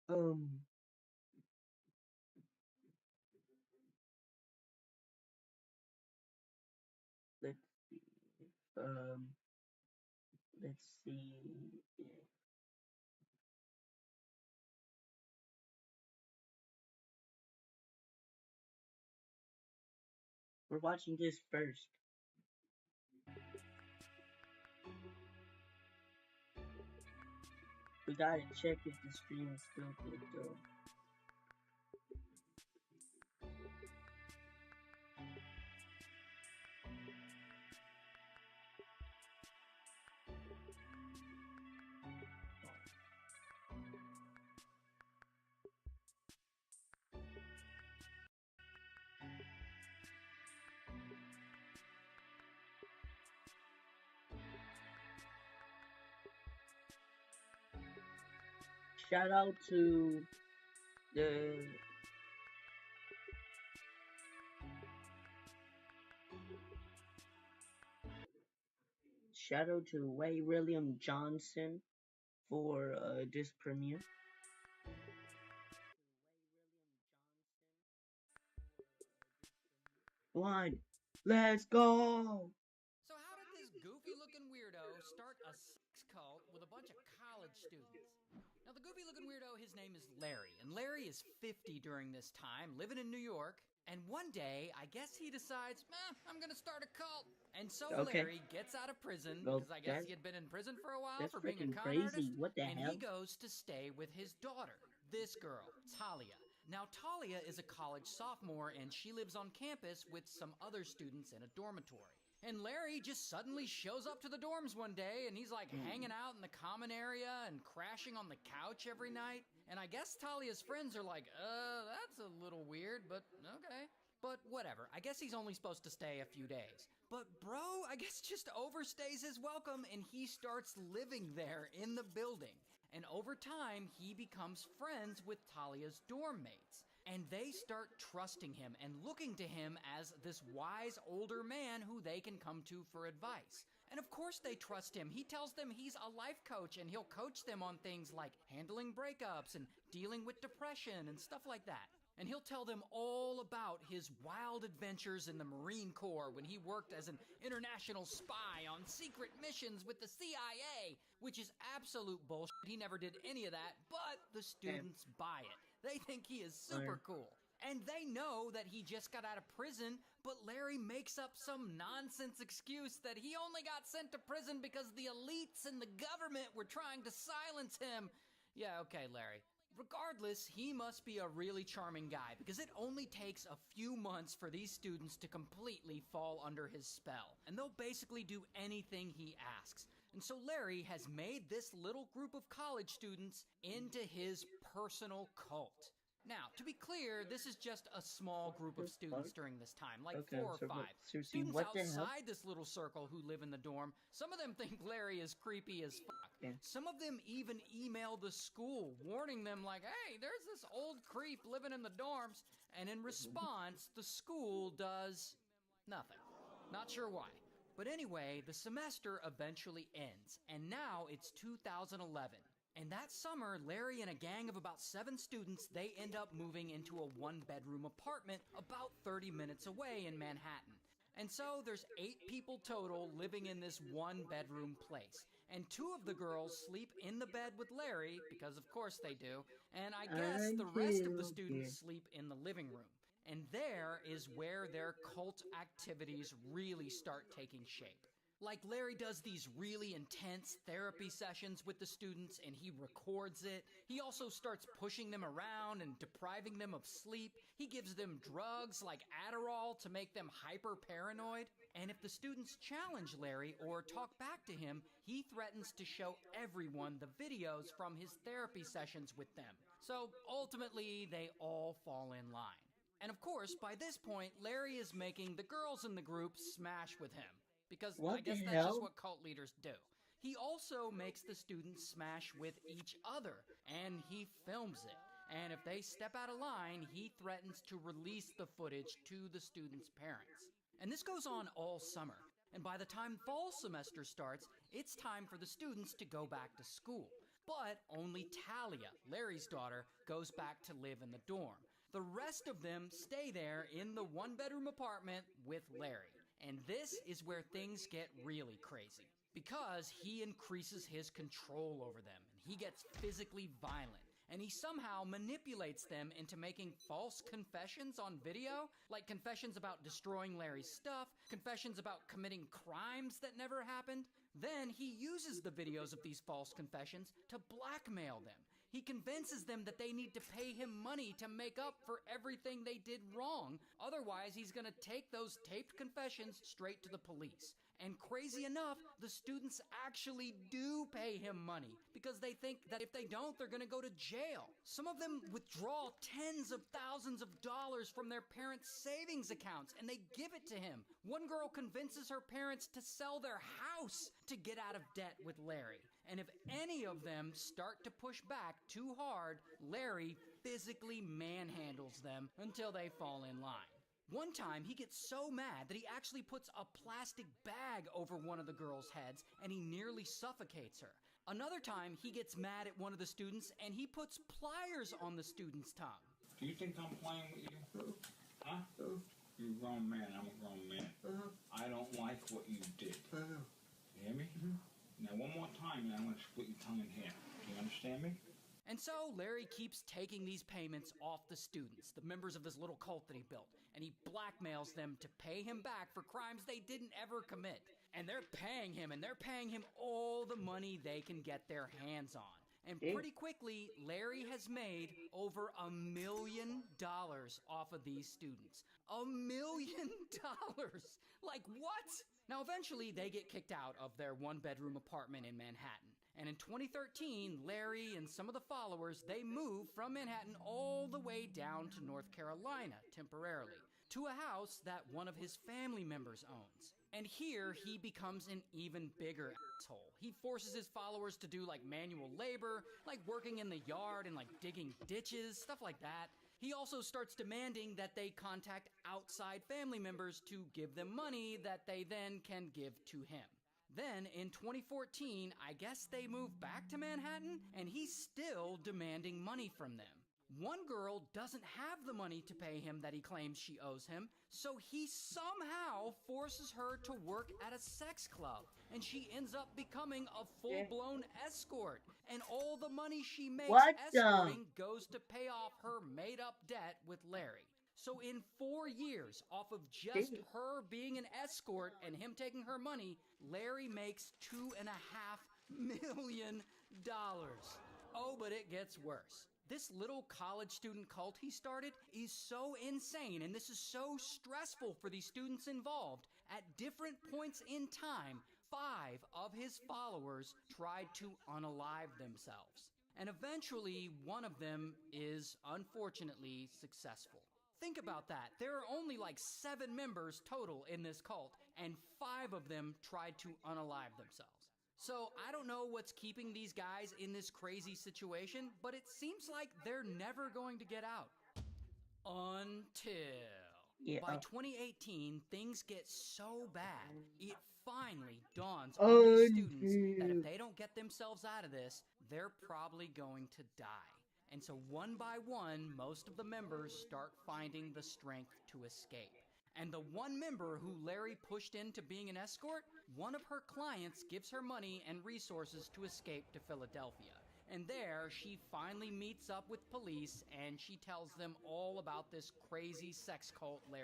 Um, let's see. Um, let's see. We're watching this first. We gotta check if the stream is still good though. Shout out to the shout out to Ray William Johnson for this premiere. One, let's go. So, how did this goofy looking weirdo start a sex cult with a bunch of college students? Now, the goofy looking weirdo, his name is Larry, and Larry is 50 during this time, living in New York. And one day, I guess he decides, I'm gonna start a cult. And so Okay. Larry gets out of prison, Well, because I guess he had been in prison for a while that's for being a freaking con crazy. artist, What the and he hell? goes to stay with his daughter, this girl, Talia. Now, Talia is a college sophomore, and she lives on campus with some other students in a dormitory. And Larry just suddenly shows up to the dorms one day and he's like hanging Hmm. out in the common area and crashing on the couch every night. And I guess Talia's friends are like, that's a little weird, but okay. But whatever, I guess he's only supposed to stay a few days. But bro, I guess just overstays his welcome and he starts living there in the building. And over time, he becomes friends with Talia's dorm mates. And they start trusting him and looking to him as this wise older man who they can come to for advice. And of course, they trust him. He tells them he's a life coach and he'll coach them on things like handling breakups and dealing with depression and stuff like that. And he'll tell them all about his wild adventures in the Marine Corps when he worked as an international spy on secret missions with the CIA, which is absolute bullshit. He never did any of that, but the Okay. students buy it. They think he is Alright. super cool. And they know that he just got out of prison, but Larry makes up some nonsense excuse that he only got sent to prison because the elites and the government were trying to silence him. Yeah, okay, Larry. Regardless, he must be a really charming guy because it only takes a few months for these students to completely fall under his spell. And they'll basically do anything he asks. And so Larry has made this little group of college students into his personal cult. Now, to be clear, this is just a small What group of the fuck? students during this time, like Okay, 4 or so 5. seriously, Students what the hell? outside this little circle who live in the dorm, some of them think Larry is creepy as fuck. Okay. Some of them even email the school, warning them, like, hey, there's this old creep living in the dorms. And in response, the school does nothing. Not sure why. But anyway, the semester eventually ends, and now it's 2011. And that summer, Larry and a gang of about 7 students, they end up moving into a one-bedroom apartment about 30 minutes away in Manhattan. And so there's 8 people total living in this one-bedroom place. And 2 of the girls sleep in the bed with Larry, because of course they do, and I guess the rest of the Until students here. sleep in the living room. And there is where their cult activities really start taking shape. Like Larry does these really intense therapy sessions with the students and he records it. He also starts pushing them around and depriving them of sleep. He gives them drugs like Adderall to make them hyper paranoid. And if the students challenge Larry or talk back to him, he threatens to show everyone the videos from his therapy sessions with them. So ultimately, they all fall in line. And of course, by this point, Larry is making the girls in the group smash with him. Because I What the guess that's just hell? what cult leaders do. He also makes the students smash with each other, and he films it. And if they step out of line, he threatens to release the footage to the students' parents. And this goes on all summer. And by the time fall semester starts, it's time for the students to go back to school. But only Talia, Larry's daughter, goes back to live in the dorm. The rest of them stay there in the one-bedroom apartment with Larry. And this is where things get really crazy, because he increases his control over them, and he gets physically violent. And he somehow manipulates them into making false confessions on video, like confessions about destroying Larry's stuff, confessions about committing crimes that never happened. Then he uses the videos of these false confessions to blackmail them. He convinces them that they need to pay him money to make up for everything they did wrong. Otherwise, he's going to take those taped confessions straight to the police. And crazy enough, the students actually do pay him money because they think that if they don't, they're going to go to jail. Some of them withdraw tens of thousands of dollars from their parents' savings accounts and they give it to him. One girl convinces her parents to sell their house to get out of debt with Larry. And if any of them start to push back too hard, Larry physically manhandles them until they fall in line. One time, he gets so mad that he actually puts a plastic bag over one of the girls' heads and he nearly suffocates her. Another time, he gets mad at one of the students and he puts pliers on the student's tongue. Do you think I'm playing with you? Huh? You're a grown man, I'm a grown man. I don't like what you did. You hear me? Now one more time and I'm going to split your tongue in half. Do you understand me? And so Larry keeps taking these payments off the students, the members of this little cult that he built, and he blackmails them to pay him back for crimes they didn't ever commit. And they're paying him all the money they can get their hands on. And pretty quickly, Larry has made over $1 million off of these students. $1 million! Like what? Now eventually they get kicked out of their one-bedroom apartment in Manhattan. And in 2013, Larry and some of the followers, they moved from Manhattan all the way down to North Carolina temporarily to a house that one of his family members owns. And here he becomes an even bigger asshole. He forces his followers to do like manual labor, like working in the yard and like digging ditches, stuff like that. He also starts demanding that they contact outside family members to give them money that they then can give to him. Then, in 2014, I guess they moved back to Manhattan, and he's still demanding money from them. One girl doesn't have the money to pay him that he claims she owes him, so he somehow forces her to work at a sex club, and she ends up becoming a full-blown escort, and all the money she makes escorting goes to pay off her made-up debt with Larry. So in 4 years, off of just her being an escort and him taking her money, Larry makes $2.5 million. Oh, but it gets worse. This little college student cult he started is so insane, and this is so stressful for these students involved. At different points in time, 5 of his followers tried to unalive themselves. And eventually, one of them is unfortunately successful. Think about that. There are only like 7 members total in this cult, and 5 of them tried to unalive themselves. So I don't know what's keeping these guys in this crazy situation, but it seems like they're never going to get out. Until... By 2018, things get so bad, it finally dawns on these students that if they don't get themselves out of this, they're probably going to die. And so one by one, most of the members start finding the strength to escape. And the one member who Larry pushed into being an escort, one of her clients gives her money and resources to escape to Philadelphia. And there, she finally meets up with police and she tells them all about this crazy sex cult Larry